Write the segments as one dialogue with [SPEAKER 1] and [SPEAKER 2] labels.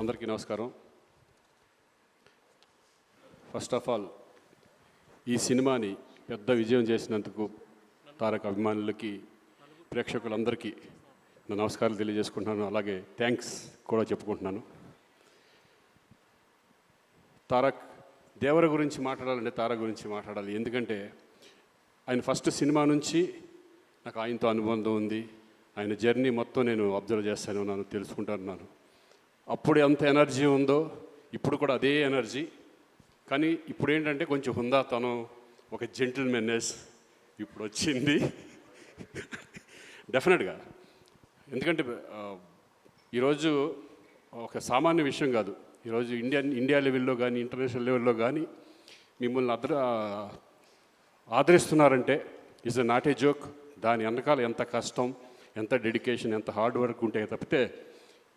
[SPEAKER 1] అందరికీ నమస్కారం. First of all ఈ సినిమాని పెద్ద విజయం చేసినందుకు తారక్ అభిమానులకి, ప్రేక్షకులందరికీ నా నమస్కారాలు తెలియజేసుకుంటున్నాను. అలాగే థ్యాంక్స్ కూడా చెప్పుకుంటున్నాను. తారక్ దేవర గురించి మాట్లాడాలంటే తారక్ గురించి మాట్లాడాలి. ఎందుకంటే ఆయన ఫస్ట్ సినిమా నుంచి నాకు ఆయనతో అనుబంధం ఉంది. ఆయన జర్నీ మొత్తం నేను అబ్జర్వ్ చేస్తాను ఉన్నాను, తెలుసుకుంటున్నాను. అప్పుడు ఎంత ఎనర్జీ ఉందో ఇప్పుడు కూడా అదే ఎనర్జీ. కానీ ఇప్పుడు ఏంటంటే కొంచెం హుందాతనం, ఒక జెంటిల్మెన్నెస్ ఇప్పుడు వచ్చింది డెఫినెట్గా. ఎందుకంటే ఈరోజు ఒక సామాన్య విషయం కాదు. ఈరోజు ఇండియా లెవెల్లో కానీ ఇంటర్నేషనల్ లెవెల్లో కానీ మిమ్మల్ని ఆదరిస్తున్నారంటే ఈజ్ నాట్ ఏ జోక్. దాని వెనకాల ఎంత కష్టం, ఎంత డెడికేషన్, ఎంత హార్డ్ వర్క్ ఉంటే తప్పితే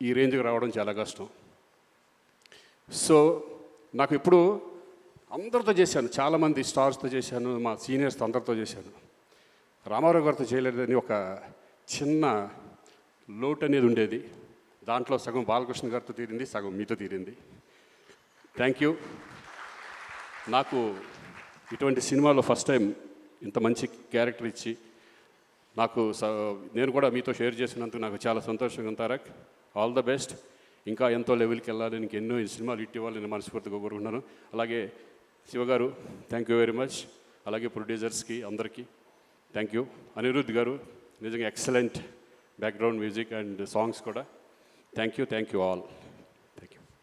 [SPEAKER 1] ఈ రేంజ్కి రావడం చాలా కష్టం. సో నాకు ఇప్పుడు అందరితో చేశాను, చాలామంది స్టార్స్తో చేశాను, మా సీనియర్స్తో అందరితో చేశాను. రామారావు గారితో చేయలేదని ఒక చిన్న లోటు అనేది ఉండేది. దాంట్లో సగం బాలకృష్ణ గారితో తీరింది, సగం మీతో తీరింది. Thank you. నాకు ఇటువంటి సినిమాలో ఫస్ట్ టైం ఇంత మంచి క్యారెక్టర్ ఇచ్చి నేను కూడా మీతో షేర్ చేసినందుకు నాకు చాలా సంతోషంగా ఉంది. Tarak, all the best. ఇంకా ఎంతో లెవెల్కి వెళ్ళాలి, నీకు ఎన్నో సినిమాలు హిట్ ఇవ్వాలి నేను మనస్ఫూర్తిగా కోరుకుంటున్నాను. అలాగే శివగారు థ్యాంక్ యూ వెరీ మచ్. అలాగే ప్రొడ్యూసర్స్కి అందరికీ థ్యాంక్ యూ. అనిరుద్ధ్ గారు నిజంగా excellent background music and songs కూడా. Thank you all.